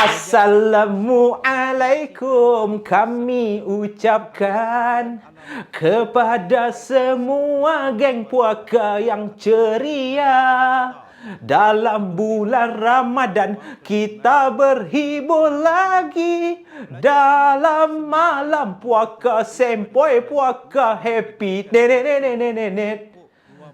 Assalamualaikum kami ucapkan kepada semua geng puaka yang ceria. Dalam bulan Ramadan kita berhibur lagi. Dalam malam puaka sempoi puaka happy. Nenek.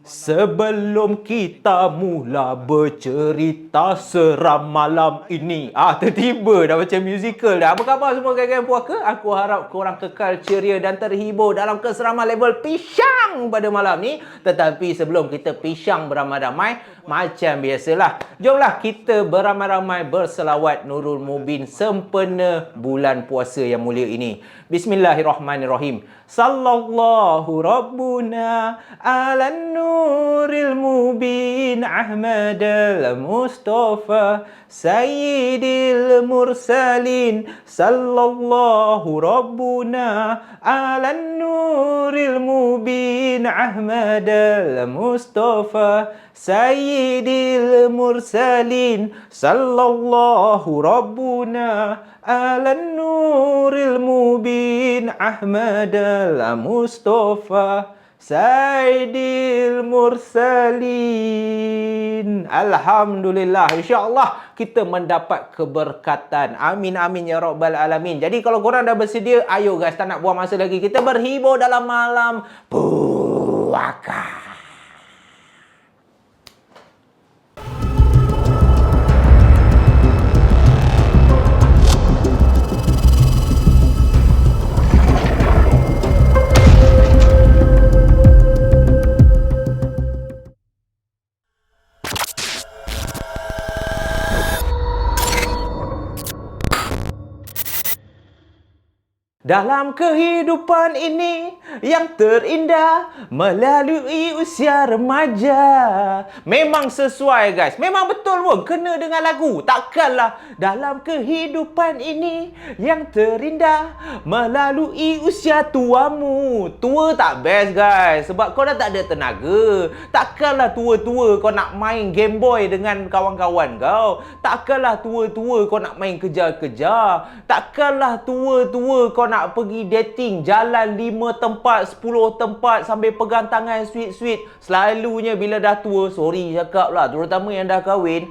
Sebelum kita mula bercerita seram malam ini. Tertiba dah macam musical dah. Apa khabar semua geng-geng puaka? Aku harap korang kekal ceria dan terhibur dalam keseraman level pisang pada malam ni. Tetapi sebelum kita pisang beramai-ramai, macam biasalah, jomlah kita beramai-ramai berselawat Nurul Mubin sempena bulan puasa yang mulia ini. Bismillahirrahmanirrahim. Sallallahu Rabbuna ala nuril mubin Ahmad al-Mustafa Sayyidil Mursalin. Sallallahu Rabbuna ala nuril mubin Ahmad al-Mustafa Sayyidil Mursalin. Sallallahu Rabbuna ala nuril mubin Ahmad al-Mustafa Sayyidil Mursalin. Alhamdulillah, insya-Allah kita mendapat keberkatan. Amin amin ya rabbal alamin. Jadi kalau korang dah bersedia, ayo guys, tak nak buang masa lagi, kita berhibur dalam malam puaka. Dalam kehidupan ini yang terindah melalui usia remaja. Memang sesuai guys, memang betul pun, kena dengan lagu. Takkanlah dalam kehidupan ini yang terindah melalui usia tuamu. Tua tak best guys, sebab kau dah tak ada tenaga. Takkanlah tua-tua kau nak main Game Boy dengan kawan-kawan kau. Takkanlah tua-tua kau nak main kejar-kejar. Takkanlah tua-tua kau nak pergi dating, jalan 5 tempat, 10 tempat sambil pegang tangan sweet-sweet. Selalunya bila dah tua, sorry cakap lah, terutama yang dah kahwin,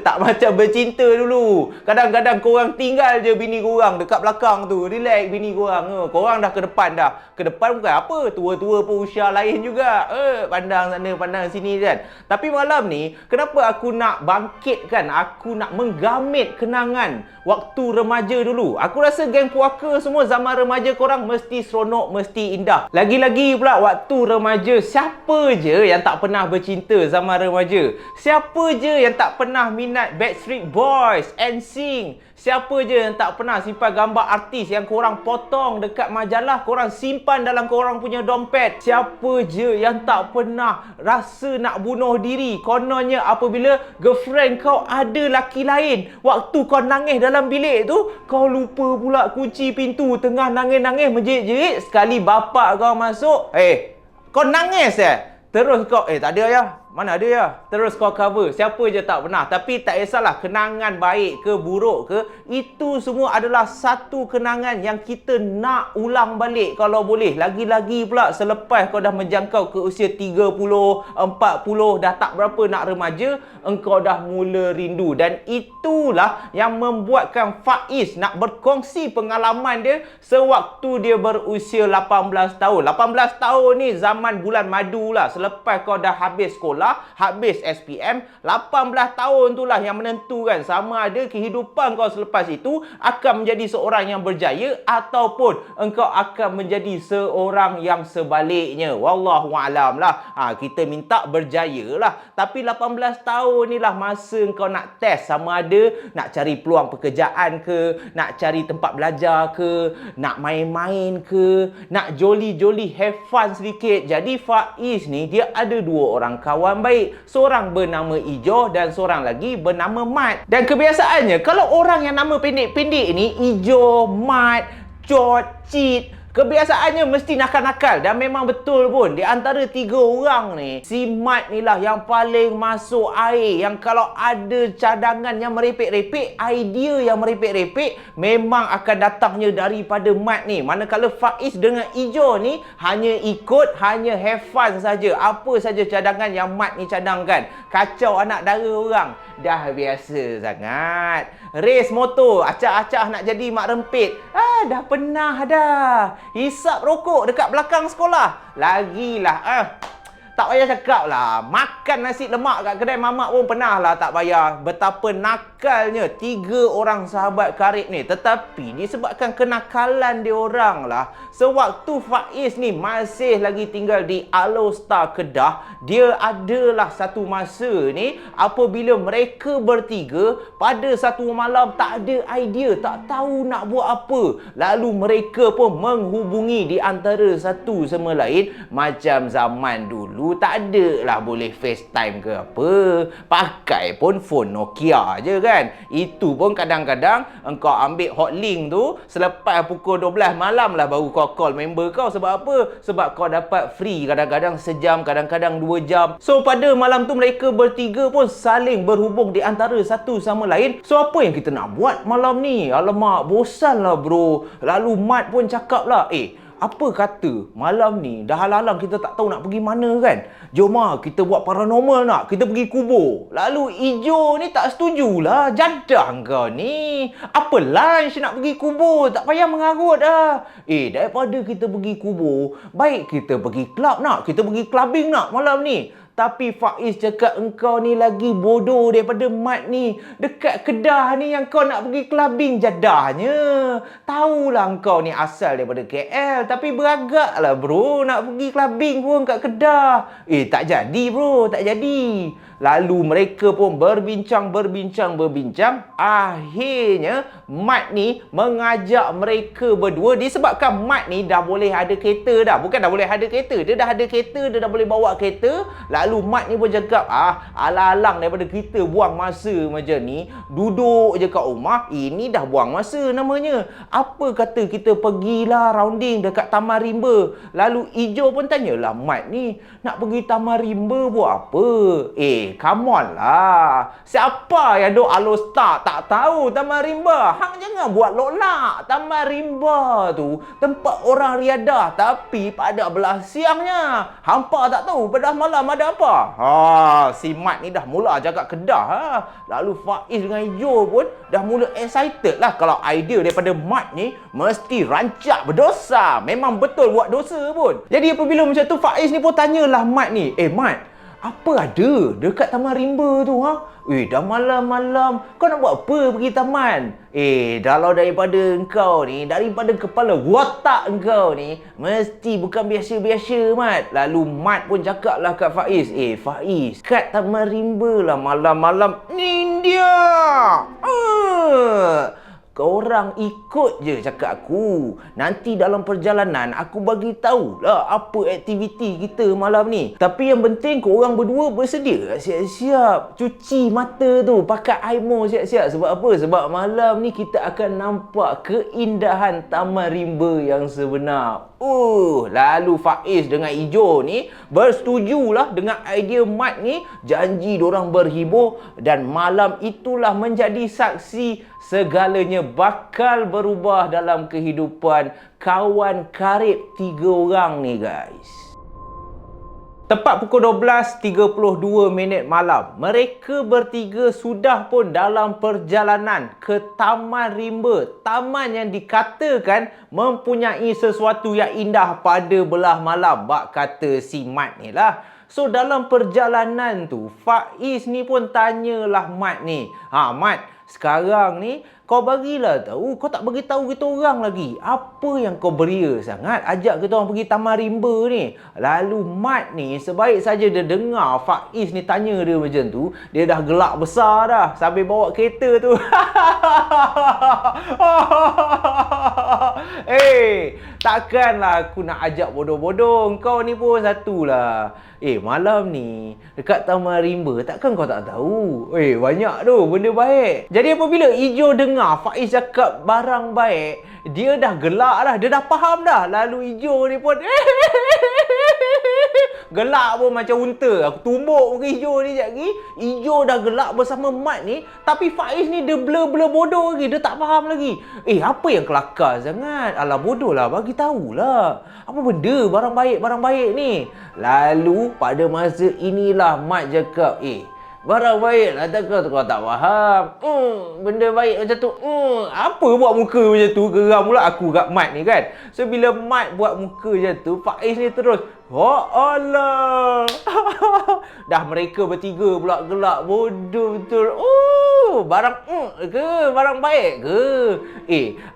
tak macam bercinta dulu. Kadang-kadang korang tinggal je bini korang dekat belakang tu. Relax bini korang. Korang dah ke depan dah. Ke depan bukan apa, tua-tua pun usia lain juga. Pandang sana, pandang sini kan. Tapi malam ni, kenapa aku nak bangkitkan, aku nak menggamit kenangan waktu remaja dulu. Aku rasa geng puaka semua zaman remaja korang mesti seronok, mesti indah. Lagi-lagi pula waktu remaja, siapa je yang tak pernah bercinta zaman remaja? Siapa je yang tak pernah minat Backstreet Boys, NSYNC? Siapa je yang tak pernah simpan gambar artis yang korang potong dekat majalah, korang simpan dalam korang punya dompet? Siapa je yang tak pernah rasa nak bunuh diri kononnya apabila girlfriend kau ada laki lain? Waktu kau nangis dalam bilik tu, kau lupa pula kunci pintu, tengah nangis-nangis menjerit-jerit, sekali bapak kau masuk, kau nangis terus kau, tak ada ya, mana ada ya, terus kau cover. Siapa je tak pernah. Tapi tak kisahlah kenangan baik ke buruk ke, itu semua adalah satu kenangan yang kita nak ulang balik kalau boleh. Lagi-lagi pula selepas kau dah menjangkau ke usia 30, 40, dah tak berapa nak remaja, engkau dah mula rindu. Dan itulah yang membuatkan Faiz nak berkongsi pengalaman dia sewaktu dia berusia 18 tahun. 18 tahun ni zaman bulan madu lah. Selepas kau dah habis sekolah, habis SPM, 18 tahun itulah yang menentukan sama ada kehidupan kau selepas itu akan menjadi seorang yang berjaya ataupun engkau akan menjadi seorang yang sebaliknya. Wallahualam lah. Kita minta berjaya lah. Tapi 18 tahun ni lah masa engkau nak test sama ada nak cari peluang pekerjaan ke, nak cari tempat belajar ke, nak main-main ke, nak jolly-jolly, have fun sedikit. Jadi Faiz ni dia ada dua orang kawan baik. Seorang bernama Ijo dan seorang lagi bernama Mat. Dan kebiasaannya kalau orang yang nama pendek-pendek ni, Ijo, Mat, Cot, Cit, Kebiasaannya mesti nakal-nakal dan memang betul pun. Di antara 3 orang ni, si Mat ni lah yang paling masuk air. Yang kalau ada cadangan yang merepek-repek, idea yang merepek-repek memang akan datangnya daripada Mat ni. Manakala Faiz dengan Ijo ni hanya ikut, hanya have fun saja. Apa saja cadangan yang Mat ni cadangkan. Kacau anak dara orang. Dah biasa sangat. Race motor, acah-acah nak jadi mak rempit. Dah pernah dah. Hisap rokok dekat belakang sekolah. Lagilah. Tak payah cakap lah. Makan nasi lemak kat kedai mamak pun pernah lah, tak payah. Betapa nakalnya 3 orang sahabat karib ni. Tetapi disebabkan kenakalan dia orang lah, sewaktu Faiz ni masih lagi tinggal di Alostar Kedah, dia adalah satu masa ni apabila mereka bertiga pada satu malam tak ada idea, tak tahu nak buat apa. Lalu mereka pun menghubungi di antara satu sama lain. Macam zaman dulu tak ada lah boleh FaceTime ke apa. Pakai pun phone Nokia je kan. Itu pun kadang-kadang engkau ambil hotlink tu selepas pukul 12 malam lah baru kau call member kau. Sebab apa? Sebab kau dapat free kadang-kadang sejam, kadang-kadang 2 jam. So pada malam tu mereka bertiga pun saling berhubung di antara satu sama lain. So apa yang kita nak buat malam ni? Alamak, bosan lah bro. Lalu Mat pun cakap lah, apa kata malam ni dah halang-halang kita tak tahu nak pergi mana kan? Jom kita buat paranormal nak. Kita pergi kubur. Lalu Ijo ni tak setujulah. Jadah kau ni. Apa lunch nak pergi kubur? Tak payah mengarut dah. Daripada kita pergi kubur, baik kita pergi club nak. Kita pergi clubbing nak malam ni. Tapi Faiz cakap engkau ni lagi bodoh daripada Mat ni. Dekat Kedah ni yang kau nak pergi clubbing jadahnya. Tahulah engkau ni asal daripada KL. Tapi beragak lah bro. Nak pergi clubbing pun kat Kedah. Tak jadi bro. Tak jadi. Lalu mereka pun berbincang. Akhirnya Mat ni mengajak mereka berdua. Disebabkan Mat ni dah boleh ada kereta dah. Bukan dah boleh ada kereta. Dia dah ada kereta. Dia dah boleh bawa kereta. Lalu Mat ni pun cakap, alang-alang daripada kita buang masa macam ni, duduk je kat rumah, ini dah buang masa namanya. Apa kata kita pergilah rounding dekat Taman Rimba. Lalu Ijo pun tanyalah Mat ni, nak pergi Taman Rimba buat apa? Come on lah. Siapa yang duk Alostar tak tahu Taman Rimba? Hang jangan buat lolak. Taman Rimba tu tempat orang riadah, tapi pada belah siangnya. Hampa tak tahu pada malam ada apa? Si Mat ni dah mula jaga Kedah. Lalu Faiz dengan Ijo pun dah mula excited lah. Kalau idea daripada Mat ni mesti rancak berdosa. Memang betul buat dosa pun. Jadi apabila macam tu, Faiz ni pun tanyalah Mat ni, Mat, apa ada dekat Taman Rimba tu dah malam-malam kau nak buat apa pergi taman? Kalau daripada engkau ni, daripada kepala watak engkau ni, mesti bukan biasa-biasa Mat. Lalu Mat pun cakap lah kat Faiz, Faiz, kat Taman Rimba lah malam-malam ni dia. Korang ikut je cakap aku. Nanti dalam perjalanan aku bagi tahulah apa aktiviti kita malam ni. Tapi yang penting korang berdua bersedia siap-siap. Cuci mata tu, pakai eyemo siap-siap. Sebab apa? Sebab malam ni kita akan nampak keindahan Taman Rimba yang sebenar. Lalu Faiz dengan Ijo ni bersetujulah dengan idea Mat ni. Janji diorang berhibur dan malam itulah menjadi saksi segalanya bakal berubah dalam kehidupan kawan karib 3 orang ni guys. Tepat pukul 12.32 malam, mereka bertiga sudah pun dalam perjalanan ke Taman Rimba. Taman yang dikatakan mempunyai sesuatu yang indah pada belah malam, bak kata si Mat ni lah. So dalam perjalanan tu, Faiz ni pun tanyalah Mat ni, Mat, sekarang ni kau bagilah tahu, kau tak bagi tahu kita orang lagi. Apa yang kau beria sangat ajak kita orang pergi Taman Rimba ni? Lalu Mat ni sebaik saja dia dengar Faiz ni tanya dia macam tu, dia dah gelak besar dah sambil bawa kereta tu. Takkanlah aku nak ajak bodoh-bodoh. Kau ni pun satulah. Malam ni dekat Taman Rimba, takkan kau tak tahu? Banyak tu benda baik. Jadi apabila Ijo dengar Faiz cakap barang baik, dia dah gelak dah. Dia dah faham dah. Lalu Ijo ni pun gelak pun macam unta. Aku tumbuk muka Ijo ni sekejap lagi. Ijo dah gelak bersama Mat ni. Tapi Faiz ni dia blur-blur bodoh lagi. Dia tak faham lagi. Apa yang kelakar sangat? Alah bodoh lah. Bagi tahulah. Apa benda barang baik ni? Lalu pada masa inilah Mat cakap, barang baik lah, takkan kau tak faham. Benda baik macam tu. Apa buat muka macam tu? Geram pula aku kat Mat ni kan. So bila Mat buat muka macam tu, Faiz ni terus, Allah. Dah mereka bertiga pula gelak bodoh betul. Barang ke? Barang baik ke?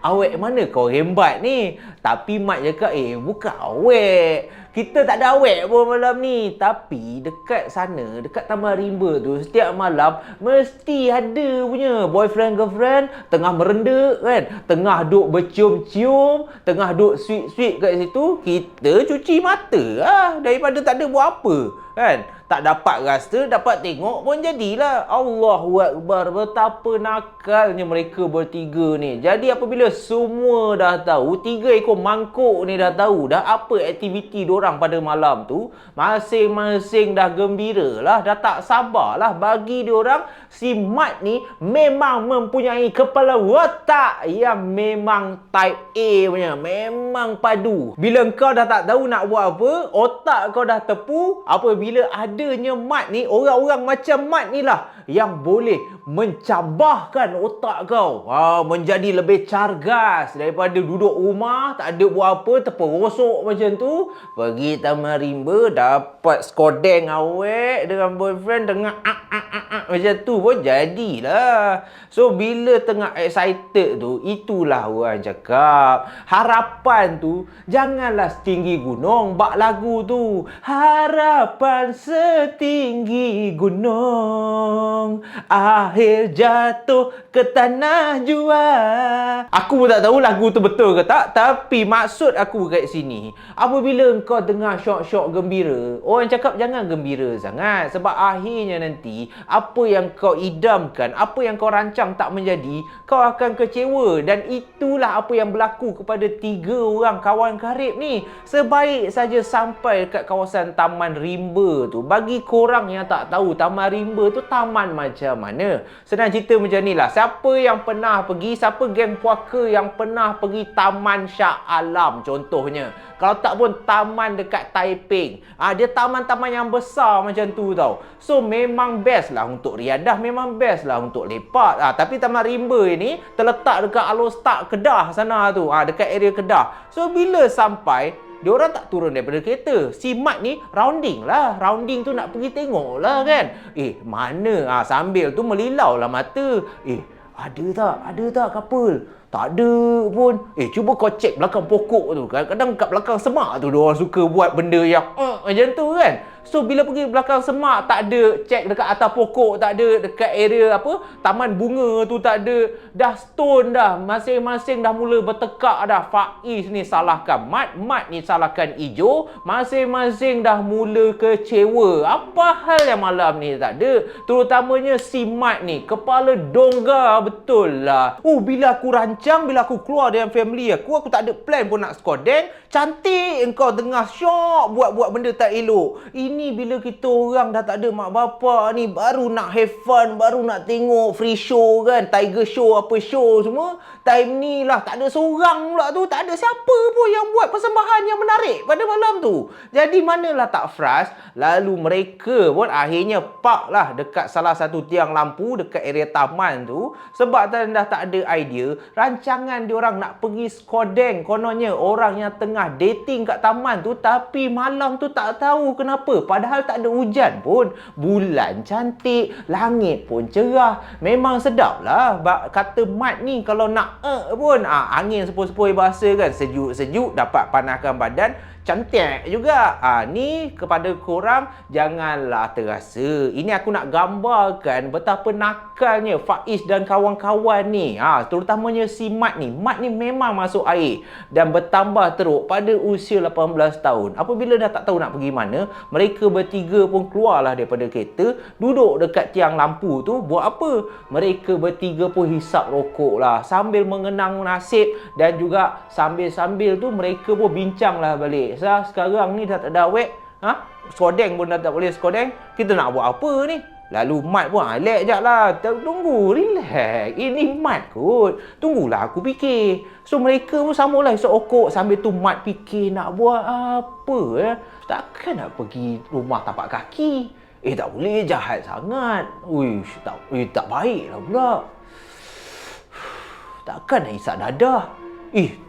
Awek mana kau rembat ni? Tapi Mat cakap, bukan awek. Kita tak ada awek pun malam ni. Tapi dekat sana, dekat Taman Rimba tu, setiap malam mesti ada punya boyfriend girlfriend tengah merendek kan, tengah duk bercium-cium, tengah duk sweet-sweet kat situ. Kita cuci mata lah daripada tak ada buat apa kan. Tak dapat rasa, dapat tengok pun jadilah. Allahu Akbar, betapa nakalnya mereka bertiga ni. Jadi apabila semua dah tahu, 3 ekor mangkuk ni dah tahu dah apa aktiviti diorang pada malam tu, masing-masing dah gembira lah, dah tak sabar lah. Bagi diorang, si Mat ni memang mempunyai kepala otak yang memang type A punya, memang padu. Bila kau dah tak tahu nak buat apa, otak kau dah tepu. Apabila adanya Mat ni, orang-orang macam Mat ni lah yang boleh mencabahkan otak kau menjadi lebih cergas daripada duduk rumah tak ada buat apa, terperosok macam tu. Pergi Taman Rimba, dapat skodeng awek dengan boyfriend dengan macam tu pun jadilah. So bila tengah excited tu, itulah orang cakap, harapan tu janganlah setinggi gunung. Bak lagu tu, harapan setinggi gunung, akhir jatuh ke tanah jua. Aku pun tak tahu lagu tu betul ke tak, tapi maksud aku kat sini, apabila kau dengar syok-syok gembira, orang cakap jangan gembira sangat, sebab akhirnya nanti apa yang kau idamkan, apa yang kau rancang tak menjadi, kau akan kecewa. Dan itulah apa yang berlaku kepada 3 orang kawan karib ni. Sebaik saja sampai dekat kawasan Taman Rimba tu. Bagi korang yang tak tahu Taman Rimba tu taman macam mana, senang cerita macam ni lah. Siapa yang pernah pergi, siapa geng puaka yang pernah pergi Taman Shah Alam contohnya, kalau tak pun taman dekat Taiping, dia taman-taman yang besar macam tu tau. So memang best lah untuk riadah, memang best lah untuk lepak. Tapi Taman Rimba ini terletak dekat Alostak Kedah sana tu, dekat area Kedah. So bila sampai, diorang tak turun daripada kereta. Si Mat ni rounding lah. Rounding tu nak pergi tengok lah kan. Mana? Sambil tu melilau lah mata. Ada tak couple? Tak ada pun. Cuba kau cek belakang pokok tu. Kadang-kadang kat belakang semak tu diorang suka buat benda yang macam tu kan. So bila pergi belakang semak, tak ada. Cek dekat atas pokok, tak ada. Dekat area taman bunga tu tak ada. Dah stone dah. Masing-masing dah mula bertekak dah. Faiz ni salahkan Mat, Mat ni salahkan Ijo. Masing-masing dah mula kecewa. Apa hal yang malam ni tak ada? Terutamanya si Mat ni, kepala dongga betul lah. Bila aku rancang, bila aku keluar dengan family aku tak ada plan pun nak skodeng. Cantik engkau tengah syok buat-buat benda tak elok. Ini bila kita orang dah tak ada mak bapak ni, baru nak have fun, baru nak tengok free show kan, Tiger Show apa show semua. Time ni lah tak ada seorang pula tu, tak ada siapa pun yang buat persembahan yang menarik pada malam tu. Jadi manalah tak frust. Lalu mereka pun akhirnya park lah dekat salah satu tiang lampu dekat area taman tu. Sebab dah tak ada idea, rancangan diorang nak pergi skodeng. Kononnya orang yang tengah dating kat taman tu, tapi malam tu tak tahu kenapa apa? Padahal tak ada hujan pun. Bulan cantik, langit pun cerah. Memang sedap lah. Kata Mat ni kalau nak pun. Angin sepoi-sepoi bahasa kan. Sejuk-sejuk dapat panaskan badan. Cantik juga. Ni kepada korang janganlah terasa. Ini aku nak gambarkan betapa nakalnya Faiz dan kawan-kawan ni. Terutamanya si Mat ni. Mat ni memang masuk air dan bertambah teruk pada usia 18 tahun. Apabila dah tak tahu nak pergi mana, mereka bertiga pun keluarlah daripada kereta, duduk dekat tiang lampu tu. Buat apa? Mereka bertiga pun hisap rokok lah sambil mengenang nasib, dan juga sambil-sambil tu mereka pun bincanglah balik. Sekarang ni dah tak ada awet, skodeng pun dah tak boleh skodeng, kita nak buat apa ni? Lalu Mat pun relax jap lah. Tunggu, relax. Ini Mat kot. Tunggulah aku fikir. So mereka pun samalah hisap rokok. Sambil tu Mat fikir nak buat apa Takkan nak pergi rumah tapak kaki. Tak boleh, jahat sangat. Tak baik lah pula. Takkan nak hisap dadah.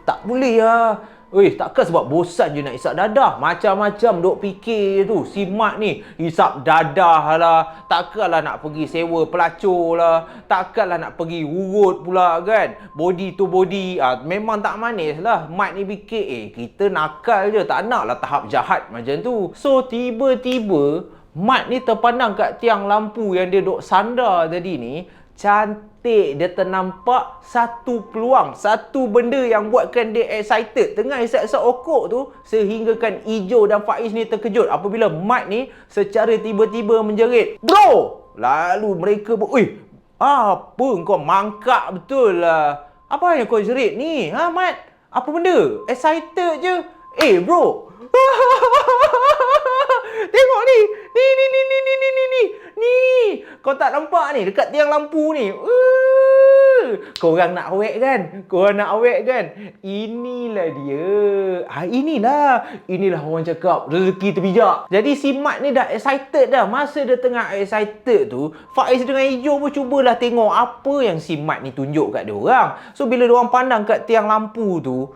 Tak boleh lah. Takkan sebab bosan je nak hisap dadah. Macam-macam duk fikir tu. Si Mat ni hisap dadah lah. Takkanlah nak pergi sewa pelacur lah. Takkanlah nak pergi urut pula kan. Body to body. Memang tak manis lah. Mat ni fikir, kita nakal je. Tak nak lah tahap jahat macam tu. So tiba-tiba Mat ni terpandang kat tiang lampu yang dia duk sandar tadi ni. Cantik, dia ternampak satu peluang, satu benda yang buatkan dia excited tengah hisap-hisap rokok tu, sehinggakan Ijo dan Faiz ni terkejut apabila Mat ni secara tiba-tiba menjerit, "Bro!" Lalu mereka pun, apa kau mangkak betul lah. Apa yang kau jerit ni? Mat? Apa benda? Excited je. Bro. Tengok ni. Ni. Kau tak nampak ni dekat tiang lampu ni. Korang nak awet kan? Inilah dia. Inilah orang cakap rezeki terpijak. Jadi si Mat ni dah excited dah. Masa dia tengah excited tu, Faiz dengan Ijo pun cubalah tengok apa yang si Mat ni tunjuk kat dia orang. So bila dia orang pandang kat tiang lampu tu,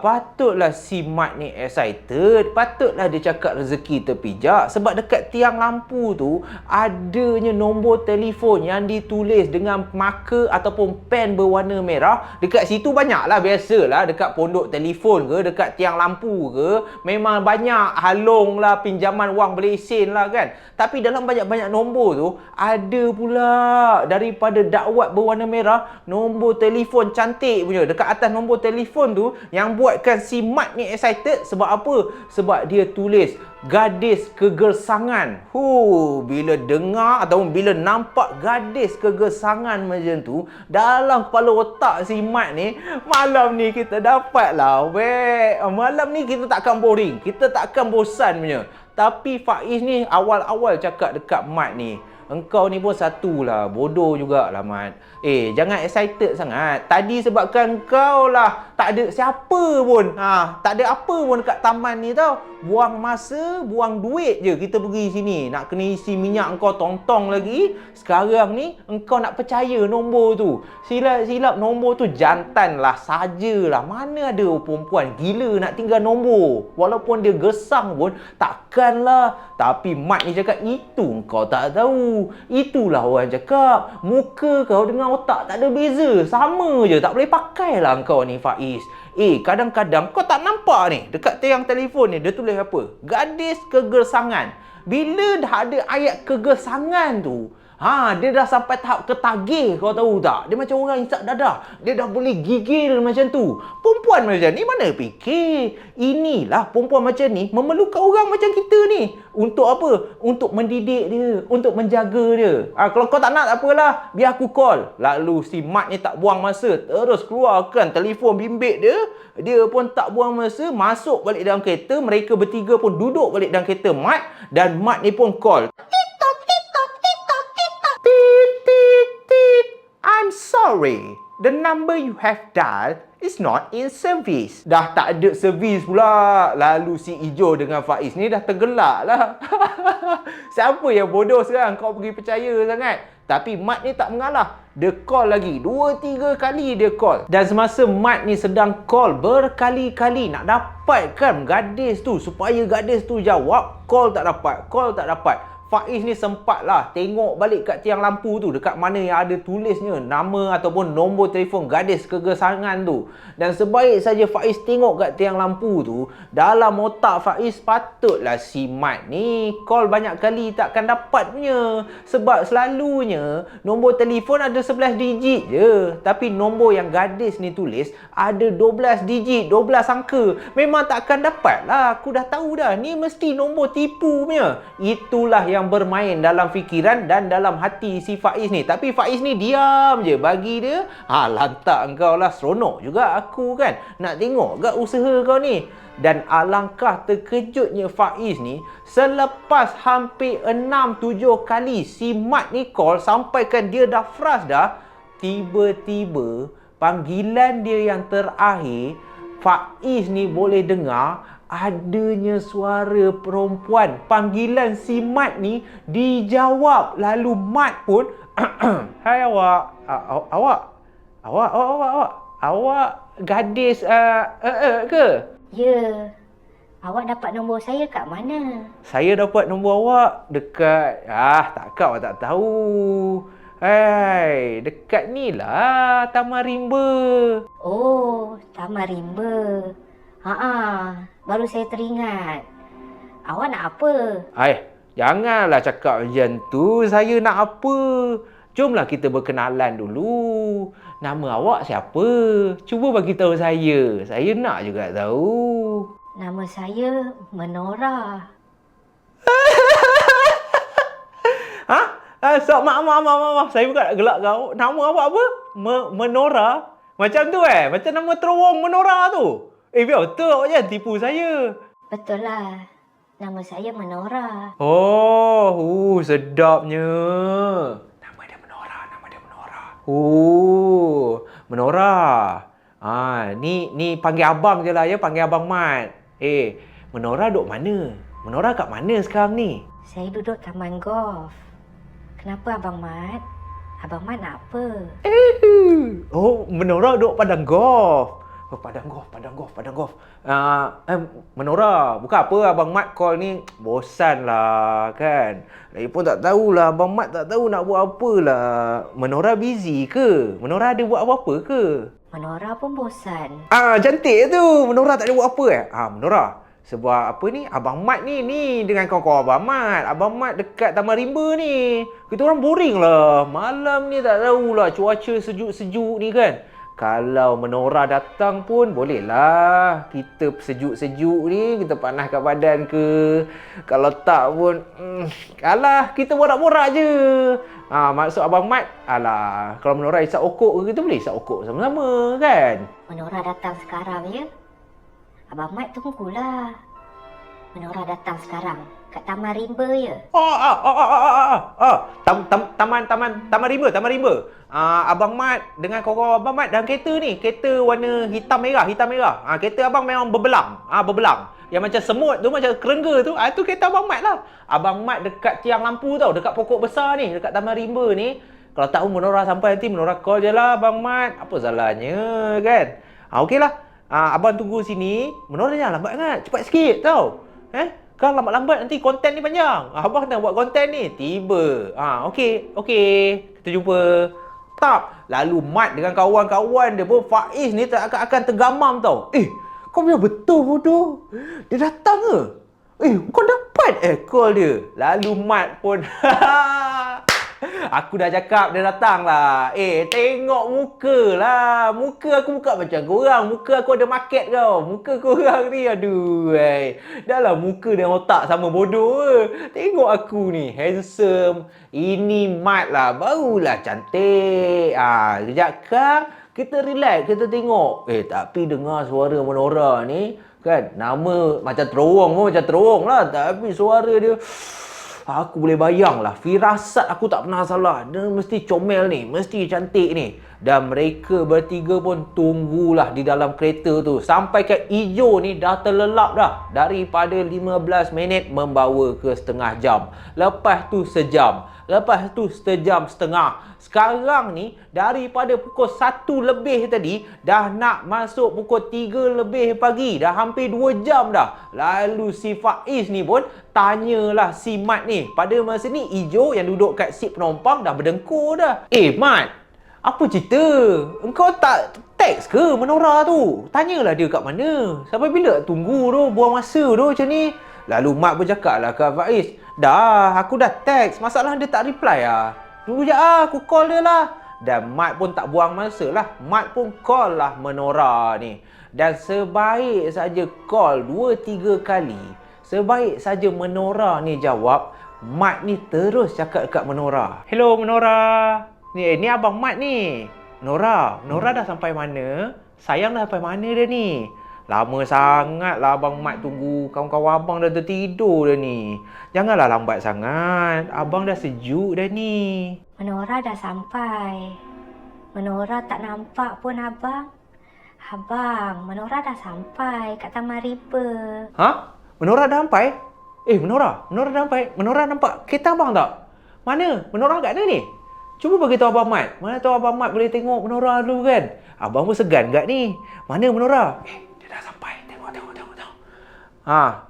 patutlah si Mat ni excited. Patutlah dia cakap rezeki terpijak. Sebab dekat tiang lampu tu adanya nombor telefon yang ditulis dengan marker ataupun pen berwarna merah. Dekat situ banyaklah, biasalah dekat pondok telefon ke, dekat tiang lampu ke, memang banyak halong lah, pinjaman wang berlesen lah kan. Tapi dalam banyak-banyak nombor tu ada pula daripada dakwat berwarna merah, nombor telefon cantik punya dekat atas nombor telefon tu, yang buatkan si Mat ni excited. Sebab apa? Sebab dia tulis gadis kegersangan. Bila dengar ataupun bila nampak gadis kegersangan macam tu, dalam kepala otak si Mat ni, malam ni kita dapat lah malam ni kita takkan boring, kita takkan bosan punya. Tapi Faiz ni awal-awal cakap dekat Mat ni, engkau ni pun satulah, bodoh jugalah Mat. Jangan excited sangat. Tadi sebabkan kau lah tak ada siapa pun, tak ada apa pun dekat taman ni tau. Buang masa, buang duit je kita pergi sini. Nak kena isi minyak engkau tong-tong lagi. Sekarang ni engkau nak percaya nombor tu. Silap-silap nombor tu jantan lah sajalah. Mana ada perempuan gila nak tinggal nombor. Walaupun dia gesang pun takkanlah. Tapi Mat ni cakap, itu engkau tak tahu. Itulah orang cakap, muka kau dengan otak tak ada beza, sama je, tak boleh pakai lah engkau ni Faiz. Kadang-kadang kau tak nampak ni dekat tiang telefon ni dia tulis apa? Gadis kegersangan. Bila dah ada ayat kegersangan tu, dia dah sampai tahap ketagih, kau tahu tak? Dia macam orang hisap dadah. Dia dah boleh gigil macam tu. Perempuan macam ni mana fikir? Inilah perempuan macam ni memerlukan orang macam kita ni. Untuk apa? Untuk mendidik dia, untuk menjaga dia. Kalau kau tak nak, tak apalah, biar aku call. Lalu si Mat ni tak buang masa, terus keluarkan telefon bimbit dia. Dia pun tak buang masa, masuk balik dalam kereta. Mereka bertiga pun duduk balik dalam kereta Mat. Dan Mat ni pun call. I'm sorry, the number you have dialed is not in service. Dah tak ada servis pula. Lalu si Ijo dengan Faiz ni dah tergelak lah. Siapa yang bodoh sekarang? Kau pergi percaya sangat. Tapi Mat ni tak mengalah. Dia call lagi. 2-3 kali dia call. Dan semasa Mat ni sedang call berkali-kali nak dapatkan gadis tu, supaya gadis tu jawab, call tak dapat. Faiz ni sempatlah tengok balik kat tiang lampu tu, dekat mana yang ada tulisnya nama ataupun nombor telefon gadis kegesangan tu. Dan sebaik saja Faiz tengok kat tiang lampu tu, dalam otak Faiz, patutlah si Mat ni call banyak kali takkan dapat punya. Sebab selalunya nombor telefon ada 11 digit je, tapi nombor yang gadis ni tulis ada 12 digit, 12 angka. Memang takkan dapat lah. Aku dah tahu dah, ni mesti nombor tipu punya. Itulah yang bermain dalam fikiran dan dalam hati si Faiz ni. Tapi Faiz ni diam je. Bagi dia, lantak engkau lah, seronok juga aku kan nak tengok kat usaha kau ni. Dan alangkah terkejutnya Faiz ni, selepas hampir 6-7 kali si Mat ni call sampaikan dia dah frust dah, tiba-tiba panggilan dia yang terakhir, Faiz ni boleh dengar adanya suara perempuan. Panggilan si Mat ni dijawab. Lalu Mat pun hai awak. Awak gadis ke? Ya. Awak dapat nombor saya kat mana? Saya dapat nombor awak dekat takkan awak tak tahu. Hai, dekat ni lah, Taman Rimba. Oh, Taman Rimba. Baru saya teringat. Awak nak apa? Janganlah cakap macam tu. Saya nak apa? Jomlah kita berkenalan dulu. Nama awak siapa? Cuba bagi tahu saya. Saya nak juga tahu. Nama saya Menora. Maaf. Saya bukan nak gelak kau. Nama awak apa? Menora? Macam tu Macam nama terowong Menora tu. Biar betul awak jangan tipu saya. Betul lah. Nama saya Menora. Oh, sedapnya. Nama dia Menora. Oh, Menora. Ni panggil abang je lah ya, panggil abang Mat. Menora duduk mana? Menora kat mana sekarang ni? Saya duduk taman golf. Kenapa Abang Mat? Abang Mat nak apa? Oh, Menora duduk padang golf. Padang golf. Menora, bukan apa Abang Mat call ni. Bosan lah kan. Lagipun tak tahulah, Abang Mat tak tahu nak buat apa lah. Menora busy ke? Menora ada buat apa-apa ke? Menora pun bosan. Cantik tu. Menora tak ada buat apa Menora, sebab apa ni, Abang Mat ni dengan kawan-kawan Abang Mat. Abang Mat dekat Taman Rimba ni. Kita orang boring lah. Malam ni tak tahulah, cuaca sejuk-sejuk ni kan. Kalau Menora datang pun bolehlah. Kita sejuk-sejuk ni, kita panaskan badan ke. Kalau tak pun, kita borak-borak je. Maksud Abang Mat, kalau Menora isap okok ke, kita boleh isap okok sama-sama kan. Menora datang sekarang ya? Abang Mat tunggulah. Menora datang sekarang. Kat Taman Rimba ya? Taman Rimba. Abang Mat dengan kawan-kawan Abang Mat dalam kereta ni. Kereta warna hitam merah. Kereta abang memang berbelang. Yang macam semut tu, macam kerengga tu. Tu kereta Abang Mat lah. Abang Mat dekat tiang lampu tau. Dekat pokok besar ni. Dekat Taman Rimba ni. Kalau tahu Menora sampai nanti, Menora call je lah Abang Mat. Apa salahnya kan? Okey lah. Abang tunggu sini. Menora jangan lambat sangat. Cepat sikit tau. Kalau lambat-lambat nanti konten ni panjang. Abang dah buat konten ni. Tiba. Okey. Kita jumpa. Tak. Lalu Mat dengan kawan-kawan dia pun, Faiz ni tak akan tergamam tau. Kau biar betul bodoh. Dia datang ke? Kau dapat call dia. Lalu Mat pun aku dah cakap dia datang lah. Tengok muka lah. Muka aku bukan macam korang. Muka aku ada market kau. Muka korang ni, aduh. Dah lah muka dan otak sama bodoh ke. Tengok aku ni, handsome. Ini Mat lah, barulah cantik. Sekejap kan, kita relax, kita tengok. Tapi dengar suara Menora ni, kan, nama macam terowong lah. Tapi suara dia, aku boleh bayang lah. Firasat aku tak pernah salah. Dia mesti comel ni. Mesti cantik ni. Dan mereka bertiga pun tunggulah di dalam kereta tu. Sampai ke Ijo ni dah terlelap dah. Daripada 15 minit membawa ke setengah jam. Lepas tu sejam. Lepas tu sejam setengah. Sekarang ni daripada pukul 1 lebih tadi dah nak masuk pukul 3 lebih pagi. Dah hampir 2 jam dah. Lalu si Faiz ni pun tanyalah si Mat ni. Pada masa ni Ijo yang duduk kat seat penumpang dah berdengkur dah. Mat, apa cerita? Engkau tak teks ke Menora tu? Tanyalah dia kat mana. Sampai bila tunggu tu, buang masa tu macam ni. Lalu Mat pun cakap lah kat Faiz, dah, aku dah teks. Masalah dia tak reply lah. Tunggu je aku call dia lah. Dan Mat pun tak buang masa lah. Mat pun call lah Menora ni. Dan sebaik saja call 2-3 kali, sebaik saja Menora ni jawab, Mat ni terus cakap kat Menora, "Hello Menora. Ni abang Mat ni. Menora dah sampai mana? Sayang dah sampai mana dia ni? Lama sangat lah abang Mat tunggu. Kawan-kawan abang dah tertidur dah ni. Janganlah lambat sangat. Abang dah sejuk dah ni." Menora dah sampai. Menora tak nampak pun abang. Abang, Menora dah sampai kat Taman Riba. Ha? Menora dah sampai? Menora dah sampai. Menora nampak kereta abang tak? Mana? Menora kat mana ni? Cuba bagi tahu abang Mat. Mana tahu abang Mat boleh tengok Menora dulu kan? Abang pun segan kat ni. Mana Menora? Dia dah sampai. Tengok.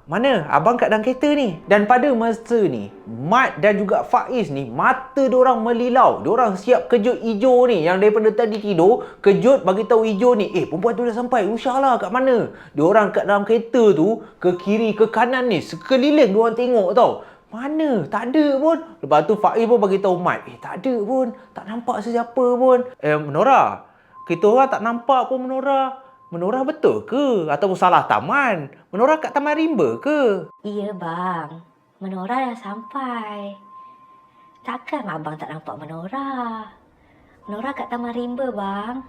Mana? Abang kat dalam kereta ni. Dan pada masa ni, Mat dan juga Faiz ni, mata diorang melilau. Diorang siap kejut Ijo ni. Yang daripada tadi tidur, kejut bagi tahu Ijo ni, perempuan tu dah sampai. Usahlah kat mana? Diorang kat dalam kereta tu, ke kiri, ke kanan ni, sekeliling diorang tengok tau. Mana? Tak ada pun. Lepas tu Faiz pun bagi tahu Mat, tak ada pun. Tak nampak sesiapa pun. Menora, kita orang tak nampak pun Menora. Menora betul ke? Ataupun salah taman? Menora kat Taman Rimba ke? Ya bang, Menora dah sampai. Takkan abang tak nampak Menora? Menora kat Taman Rimba bang.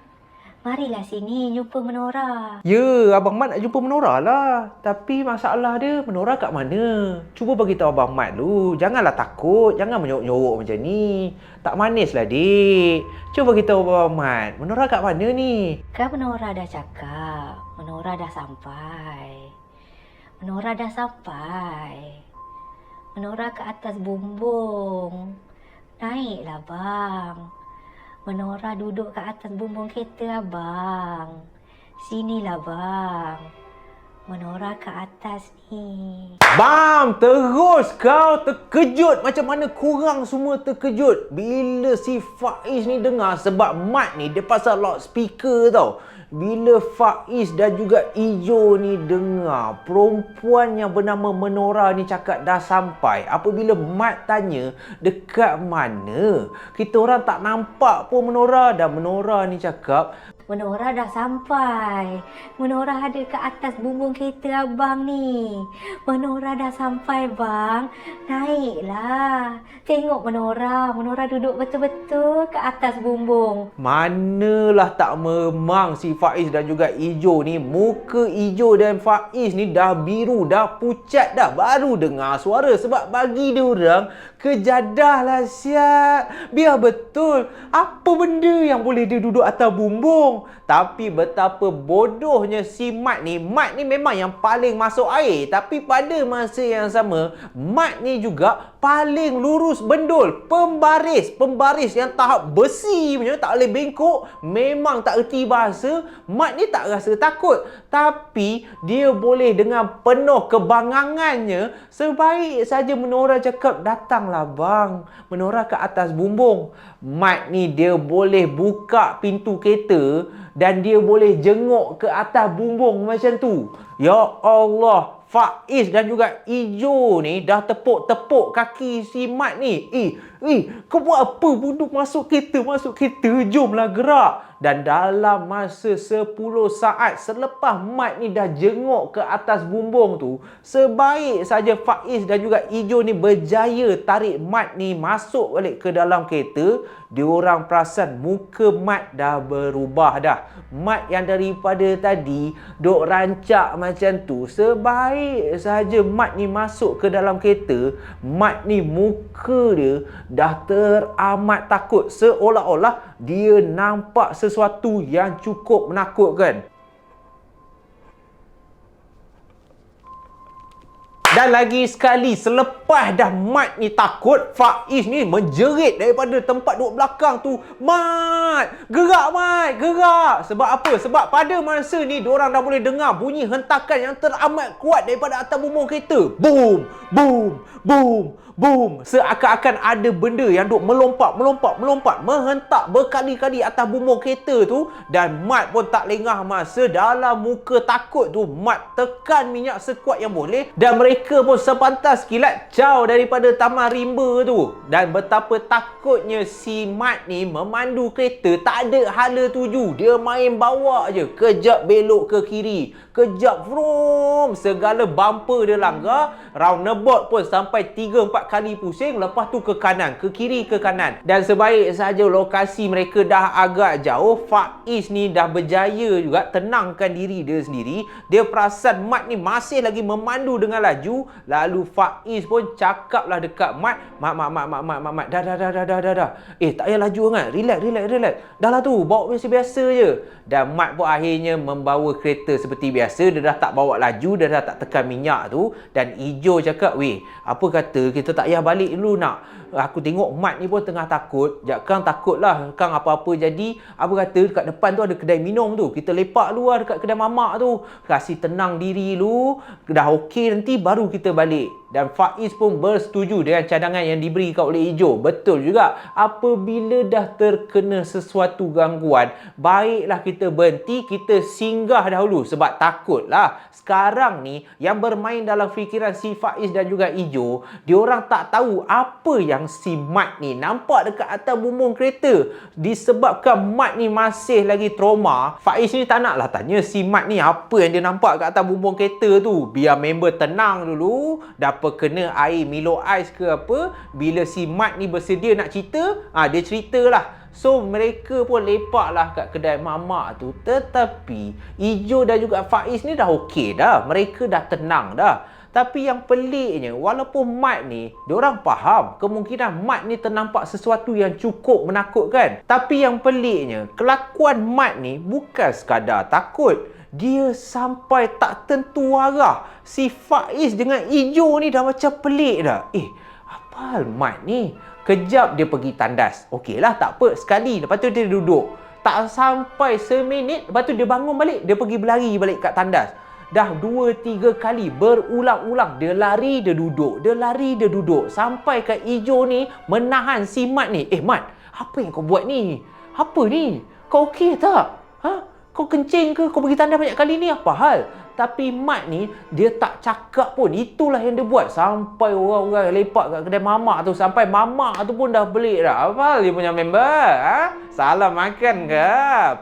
Marilah sini jumpa Menora. Ya, abang Mat nak jumpa Menora lah. Tapi masalah dia, Menora kat mana? Cuba bagi tahu abang Mat dulu. Janganlah takut. Jangan menyorok-nyorok macam ni. Tak manis lah, dik. Cuba bagi tahu abang Mat. Menora kat mana ni? Kan Menora dah cakap. Menora dah sampai. Menora dah sampai. Menora ke atas bumbung. Naiklah bang. Menora duduk kat atas bumbung kereta abang. Sinilah bang. Menora ke atas ni. Bam! Terus kau terkejut. Macam mana korang semua terkejut bila si Faiz ni dengar. Sebab Mat ni dia pasang loudspeaker tau. Bila Faiz dan juga Ijo ni dengar perempuan yang bernama Menora ni cakap dah sampai. Apabila Mat tanya dekat mana, kita orang tak nampak pun Menora. Dan Menora ni cakap, Menora dah sampai. Menora ada ke atas bumbung kereta abang ni. Menora dah sampai bang. Naiklah. Tengok Menora. Menora duduk betul-betul ke atas bumbung. manalah tak memang si Faiz dan juga Ijo ni. Muka Ijo dan Faiz ni dah biru, dah pucat dah. Baru dengar suara. Sebab bagi dia orang, kejadah lah siap. Biar betul. Apa benda yang boleh dia duduk atas bumbung? Tapi betapa bodohnya si Mat ni. Mat ni memang yang paling masuk air. Tapi pada masa yang sama, Mat ni juga paling lurus bendul. Pembaris yang tahap besi punya, tak boleh bengkok. Memang tak erti bahasa. Mat ni tak rasa takut. Tapi dia boleh dengan penuh kebangangannya. Sebaik saja Menora cakap, datanglah bang. Menora ke atas bumbung. Mat ni dia boleh buka pintu kereta dan dia boleh jenguk ke atas bumbung macam tu. Ya Allah, Faiz dan juga Ijo ni dah tepuk-tepuk kaki si Mat ni. Kau buat apa duduk masuk kereta? Jomlah gerak. Dan dalam masa 10 saat selepas Mat ni dah jenguk ke atas bumbung tu, sebaik saja Faiz dan juga Ijo ni berjaya tarik Mat ni masuk balik ke dalam kereta, diorang perasan muka Mat dah berubah dah. Mat yang daripada tadi duk rancak macam tu, sebaik saja Mat ni masuk ke dalam kereta, Mat ni muka dia dah teramat takut. Seolah-olah dia nampak sesuatu yang cukup menakutkan. Dan lagi sekali, selepas dah Mat ni takut, Faiz ni menjerit daripada tempat duduk belakang tu. Mat! Gerak Mat! Gerak! Sebab apa? Sebab pada masa ni, diorang dah boleh dengar bunyi hentakan yang teramat kuat daripada atas bumbung kereta. Boom! Boom! Boom! Boom! Seakan-akan ada benda yang duk melompat, menghentak berkali-kali atas bumbung kereta tu. Dan Mat pun tak lengah masa dalam muka takut tu. Mat tekan minyak sekuat yang boleh. Dan mereka pun sepantas kilat jauh daripada taman rimba tu. Dan betapa takutnya si Mat ni memandu kereta tak ada hala tuju. Dia main bawa je. Kejap belok ke kiri, kejap vroom, segala bumper dia langgar. Roundabout pun sampai 3-4 kali pusing. Lepas tu ke kanan, ke kiri, ke kanan. Dan sebaik saja lokasi mereka dah agak jauh, Faiz ni dah berjaya juga tenangkan diri dia sendiri. Dia perasan Mat ni masih lagi memandu dengan laju. Lalu Faiz pun cakaplah dekat Mat, Mat, dah. Tak payah laju sangat. Relax. Dah lah tu, bawa biasa-biasa je. Dan Mat pun akhirnya membawa kereta seperti biasa. Dia dah tak bawa laju, dia dah tak tekan minyak tu. Dan Ijo cakap, weh, apa kata kita tak payah balik dulu nak? Aku tengok Mat ni pun tengah takut. Kang takut lah, Kang apa-apa jadi. Apa kata dekat depan tu ada kedai minum tu, kita lepak dulu lah dekat kedai mamak tu. Kasih tenang diri dulu. Dah okey nanti baru kita balik. Dan Faiz pun bersetuju dengan cadangan yang diberikan oleh Ijo. Betul juga. Apabila dah terkena sesuatu gangguan, baiklah kita berhenti, kita singgah dahulu. Sebab takutlah sekarang ni yang bermain dalam fikiran si Faiz dan juga Ijo, diorang tak tahu apa yang si Mat ni nampak dekat atas bumbung kereta. Disebabkan Mat ni masih lagi trauma, Faiz ni tak naklah tanya si Mat ni apa yang dia nampak kat atas bumbung kereta tu. Biar member tenang dulu. Dapat kena air Milo Ice ke apa, bila si Mat ni bersedia nak cerita, dia ceritalah. So mereka pun lepaklah kat kedai mamak tu. Tetapi Ijo dan juga Faiz ni dah okey dah. Mereka dah tenang dah. Tapi yang peliknya, walaupun Mat ni, diorang faham kemungkinan Mat ni ternampak sesuatu yang cukup menakutkan. Tapi yang peliknya, kelakuan Mat ni bukan sekadar takut. Dia sampai tak tentu arah. Si Faiz dengan Ijo ni dah macam pelik dah. Apa hal Mat ni? Kejap dia pergi tandas. Okeylah, tak apa. Sekali, lepas tu dia duduk. Tak sampai seminit, lepas tu dia bangun balik. Dia pergi berlari balik kat tandas. Dah 2-3 kali berulang-ulang. Dia lari, dia duduk. Dia lari, dia duduk. Sampai kat Ijo ni menahan si Mat ni. Mat, apa yang kau buat ni? Apa ni? Kau okey tak? Kau kencing ke? Kau pergi tandas banyak kali ni? Apa hal? Tapi Mat ni, dia tak cakap pun. Itulah yang dia buat. Sampai orang-orang lepak kat kedai mamak tu. Sampai mamak tu pun dah belik dah. Apa hal dia punya member? Salah makan ke?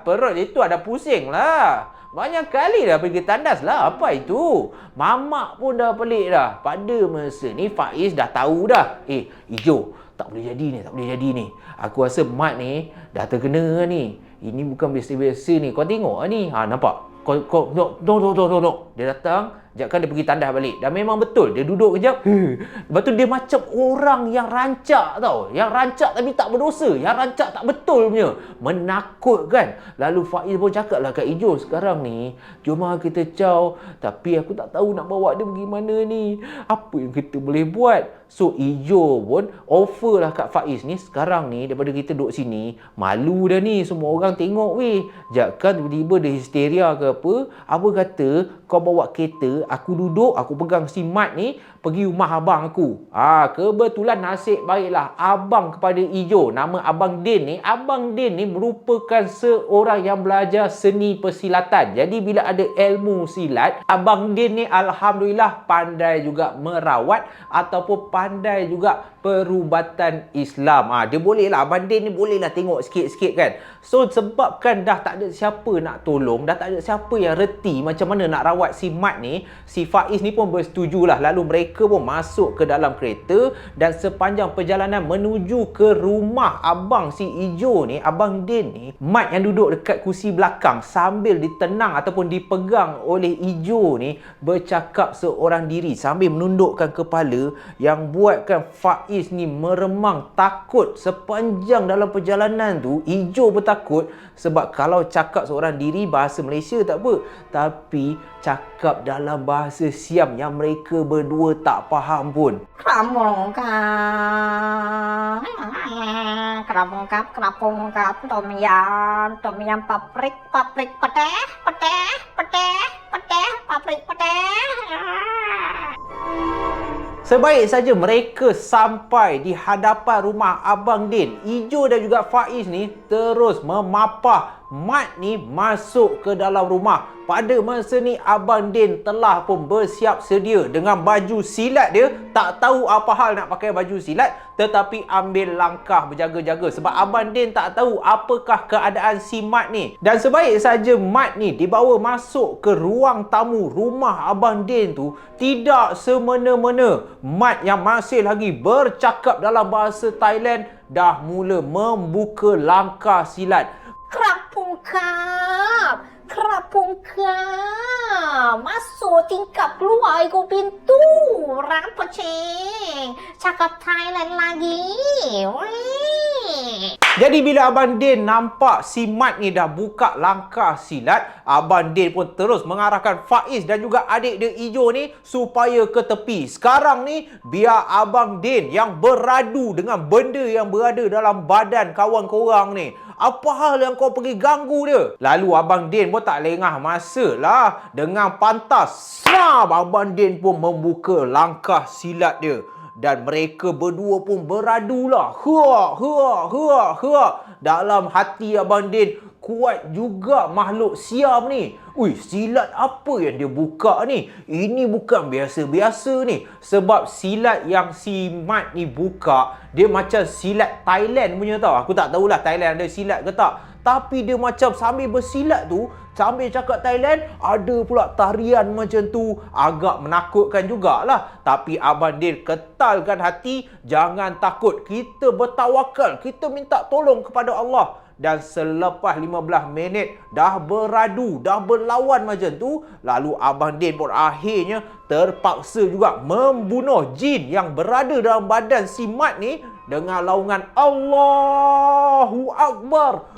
Perut dia tu ada pusing lah. Banyak kali dah pergi tandas lah. Apa itu? Mamak pun dah pelik dah. Pada masa ni, Faiz dah tahu dah. Ijo, tak boleh jadi ni. Aku rasa Mat ni dah terkena ni. Ini bukan biasa-biasa ni. Kau tengok ni. Nampak? Kau no. Dia datang, sekejap kan dia pergi tandas balik. Dan memang betul, dia duduk kejap. Lepas tu dia macam orang yang rancak tau. Yang rancak tapi tak berdosa. Yang rancak tak betul punya. Menakutkan. Lalu Faiz pun cakap lah kat Ijo, sekarang ni, jom lah kita caw. Tapi aku tak tahu nak bawa dia pergi mana ni. Apa yang kita boleh buat? So Ijo pun offer lah kat Faiz ni, sekarang ni daripada kita duduk sini, malu dah ni, semua orang tengok weh. Sekejap kan tiba-tiba dia histeria ke apa. Apa kata kau bawa kereta, aku duduk, aku pegang si Mat ni, pergi rumah abang aku. Kebetulan nasib baiklah abang kepada Ijo, nama Abang Din ni. Abang Din ni merupakan seorang yang belajar seni persilatan. Jadi bila ada ilmu silat, Abang Din ni alhamdulillah pandai juga merawat ataupun pandai juga perubatan Islam. Dia boleh lah, Abang Din ni boleh lah tengok sikit-sikit kan. So sebabkan dah tak ada siapa nak tolong, dah tak ada siapa yang reti macam mana nak rawat si Mat ni, si Faiz ni pun bersetujulah. Lalu mereka pun masuk ke dalam kereta. Dan sepanjang perjalanan menuju ke rumah abang si Ijo ni, Abang Din ni, Mat yang duduk dekat kursi belakang sambil ditenang ataupun dipegang oleh Ijo ni, bercakap seorang diri sambil menundukkan kepala, yang buatkan Faiz ni meremang takut. Sepanjang dalam perjalanan tu, Ijo bertakut. Sebab kalau cakap seorang diri bahasa Malaysia tak apa, tapi cakap dalam bahasa Siam yang mereka berdua tak faham pun. Kerapung kap, kerapung kap, tom yam, paprik, peteh, paprik, peteh. Sebaik saja mereka sampai di hadapan rumah Abang Din, Ijo dan juga Faiz ni terus memapah Mat ni masuk ke dalam rumah. Pada masa ni Abang Din telah pun bersiap sedia dengan baju silat dia. Tak tahu apa hal nak pakai baju silat, tetapi ambil langkah berjaga-jaga sebab Abang Din tak tahu apakah keadaan si Mat ni. Dan sebaik saja Mat ni dibawa masuk ke ruang tamu rumah Abang Din tu, tidak semena-mena Mat yang masih lagi bercakap dalam bahasa Thailand dah mula membuka langkah silat. Kerapung kap, masuk tingkap, keluar ikut pintu, rampa ceng, cakap Thailand lagi. Weh. Jadi bila Abang Din nampak si Mat ni dah buka langkah silat, Abang Din pun terus mengarahkan Faiz dan juga adik dia Ijo ni supaya ke tepi. Sekarang ni biar Abang Din yang beradu dengan benda yang berada dalam badan kawan korang ni. Apa hal yang kau pergi ganggu dia? Lalu Abang Din pun tak lengah masa lah. Dengan pantas, snap, Abang Din pun membuka langkah silat dia. Dan mereka berdua pun beradulah. Dalam hati Abang Din, kuat juga makhluk Siam ni. Ui, silat apa yang dia buka ni? Ini bukan biasa-biasa ni. Sebab silat yang si Mat ni buka, dia macam silat Thailand punya tau. Aku tak tahulah Thailand ada silat ke tak. Tapi dia macam sambil bersilat tu, sambil cakap Thailand, ada pula tarian macam tu. Agak menakutkan jugalah. Tapi Abang Din ketalkan hati, jangan takut. Kita bertawakal, kita minta tolong kepada Allah. Dan selepas 15 minit dah beradu, dah berlawan macam tu, lalu Abang Din pun akhirnya terpaksa juga membunuh jin yang berada dalam badan si Mat ni dengan laungan Allahu Akbar.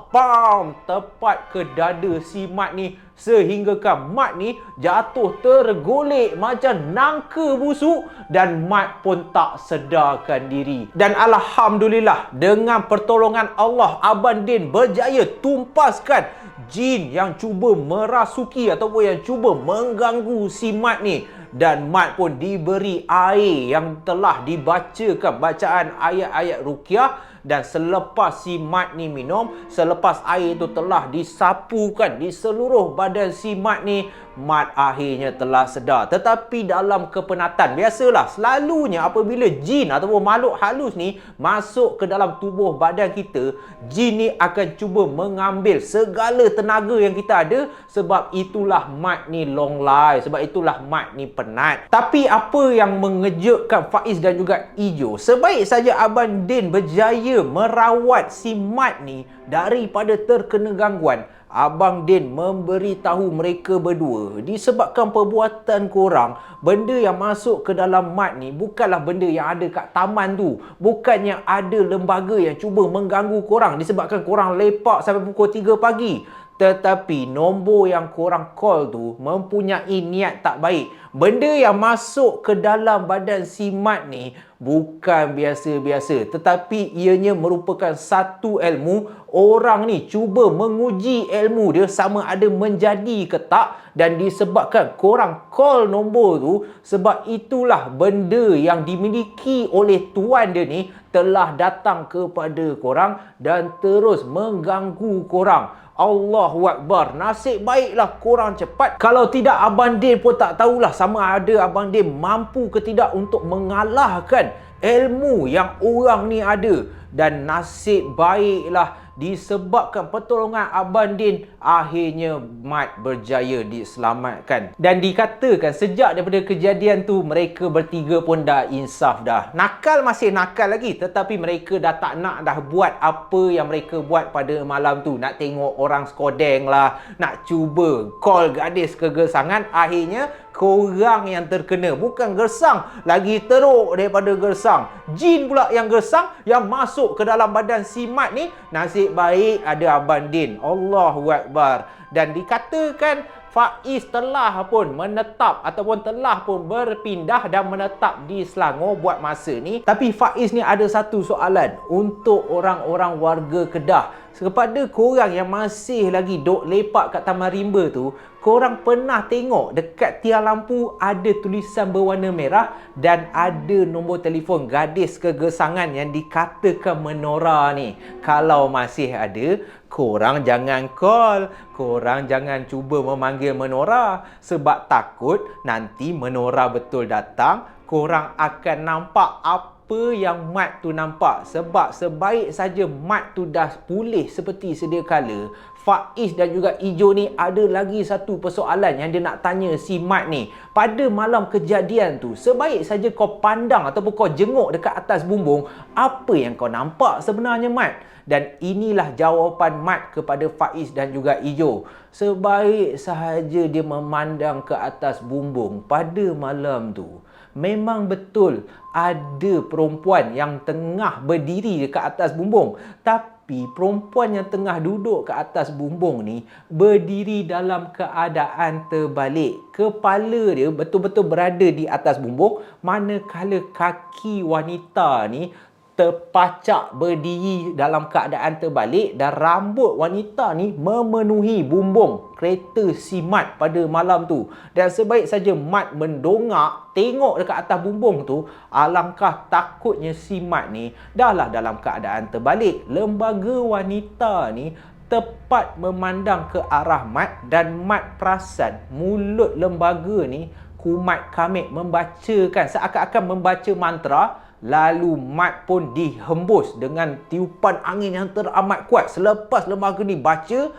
Pam, tepat ke dada si Mat ni, sehinggakan Mat ni jatuh tergolek macam nangka busuk dan Mat pun tak sedarkan diri. Dan alhamdulillah, dengan pertolongan Allah, Abang Din berjaya tumpaskan jin yang cuba merasuki ataupun yang cuba mengganggu si Mat ni. Dan Mat pun diberi air yang telah dibacakan bacaan ayat-ayat ruqyah. Dan selepas si Mat ni minum, selepas air itu telah disapukan di seluruh badan si Mat ni, Mat akhirnya telah sedar. Tetapi dalam kepenatan, biasalah selalunya apabila jin ataupun makhluk halus ni masuk ke dalam tubuh badan kita, jin ni akan cuba mengambil segala tenaga yang kita ada. Sebab itulah Mat ni long life, sebab itulah Mat ni penat. Tapi apa yang mengejutkan Faiz dan juga Ijo, sebaik saja Abang Din berjaya merawat si Mat ni daripada terkena gangguan, Abang Din memberitahu mereka berdua, disebabkan perbuatan korang, benda yang masuk ke dalam Mat ni bukanlah benda yang ada kat taman tu. Bukannya ada lembaga yang cuba mengganggu korang disebabkan korang lepak sampai pukul 3 pagi. Tetapi nombor yang korang call tu mempunyai niat tak baik. Benda yang masuk ke dalam badan si Mat ni bukan biasa-biasa, tetapi ianya merupakan satu ilmu. Orang ni cuba menguji ilmu dia sama ada menjadi ke tak. Dan disebabkan korang call nombor tu, sebab itulah benda yang dimiliki oleh tuan dia ni telah datang kepada korang dan terus mengganggu korang. Allahu Akbar. Nasib baiklah korang cepat. Kalau tidak, Abang Din pun tak tahulah sama ada Abang Din mampu ke tidak untuk mengalahkan ilmu yang orang ni ada. Dan nasib baiklah, disebabkan pertolongan Abang Din, akhirnya Mat berjaya diselamatkan. Dan dikatakan sejak daripada kejadian tu, mereka bertiga pun dah insaf dah. Nakal masih nakal lagi, tetapi mereka dah tak nak dah buat apa yang mereka buat pada malam tu. Nak tengok orang skodeng lah, nak cuba call gadis kegesangan. Akhirnya korang yang terkena. Bukan gersang, lagi teruk daripada gersang. Jin pula yang gersang, yang masuk ke dalam badan si Mat ni. Nasib baik ada Abang Din. Allahu Akbar. Dan dikatakan Faiz telah pun menetap ataupun telah pun berpindah dan menetap di Selangor buat masa ni. Tapi Faiz ni ada satu soalan untuk orang-orang warga Kedah. Kepada korang yang masih lagi duk lepak kat Taman Rimba tu, korang pernah tengok dekat tiang lampu ada tulisan berwarna merah dan ada nombor telefon gadis kegersangan yang dikatakan menora ni. Kalau masih ada, korang jangan call, korang jangan cuba memanggil menora sebab takut nanti menora betul datang, korang akan nampak apa yang Mat tu nampak. Sebab sebaik saja Mat tu dah pulih seperti sedia kala, Faiz dan juga Ijo ni ada lagi satu persoalan yang dia nak tanya si Mat ni. Pada malam kejadian tu, sebaik saja kau pandang ataupun kau jenguk dekat atas bumbung, apa yang kau nampak sebenarnya Mat? Dan inilah jawapan Mat kepada Faiz dan juga Ijo. Sebaik sahaja dia memandang ke atas bumbung pada malam tu, memang betul ada perempuan yang tengah berdiri dekat atas bumbung. Tapi perempuan yang tengah duduk ke atas bumbung ni berdiri dalam keadaan terbalik. Kepala dia betul-betul berada di atas bumbung, manakala kaki wanita ni terpacak berdiri dalam keadaan terbalik dan rambut wanita ni memenuhi bumbung kereta si Mat pada malam tu. Dan sebaik saja Mat mendongak tengok dekat atas bumbung tu, alangkah takutnya si Mat ni dahlah dalam keadaan terbalik. Lembaga wanita ni tepat memandang ke arah Mat dan Mat perasan mulut lembaga ni kumat kamit membacakan seakan-akan membaca mantra. Lalu Mat pun dihembus dengan tiupan angin yang teramat kuat. Selepas lembaga ni baca,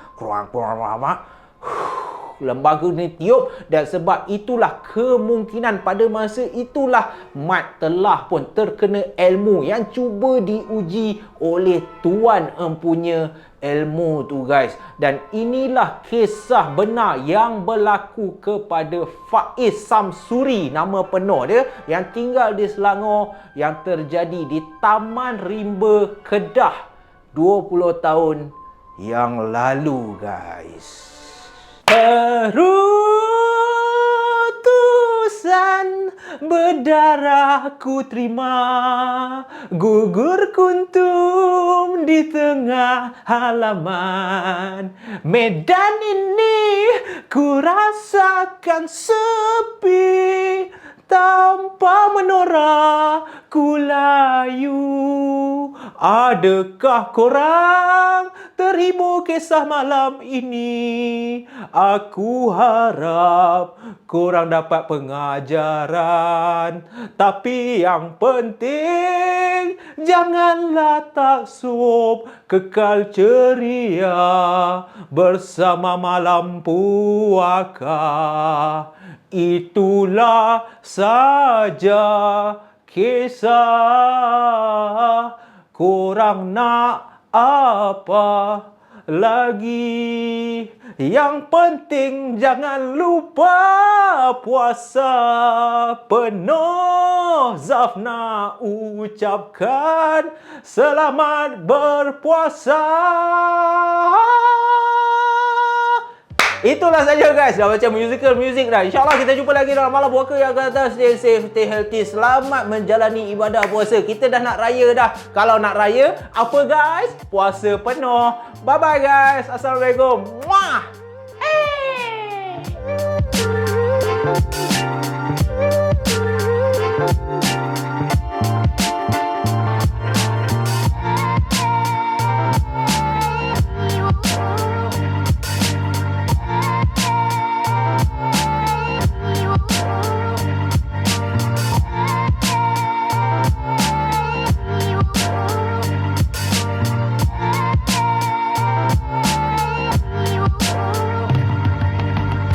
lembaga ni tiup, dan sebab itulah kemungkinan pada masa itulah Mat telah pun terkena ilmu yang cuba diuji oleh Tuan Empunya ilmu tu guys. Dan inilah kisah benar yang berlaku kepada Faiz Samsuri, nama penuh dia, yang tinggal di Selangor, yang terjadi di Taman Rimba Kedah 20 tahun yang lalu guys. Keputusan berdarah ku terima, gugur kuntum di tengah halaman. Medan ini ku rasakan sepi, tanpa menora ku layu. Adakah korang terhibur kisah malam ini? Aku harap korang dapat pengajaran. Tapi yang penting, janganlah taksub, kekal ceria bersama malam puaka. Itulah saja kisah. Korang nak apa lagi? Yang penting jangan lupa puasa penuh. Zafna ucapkan selamat berpuasa. Itulah saja guys, dah macam musical music dah. InsyaAllah kita jumpa lagi dalam malam puasa yang akan datang. Stay safe, stay healthy, selamat menjalani ibadah puasa. Kita dah nak raya dah. Kalau nak raya, apa guys? Puasa penuh. Bye bye guys. Assalamualaikum.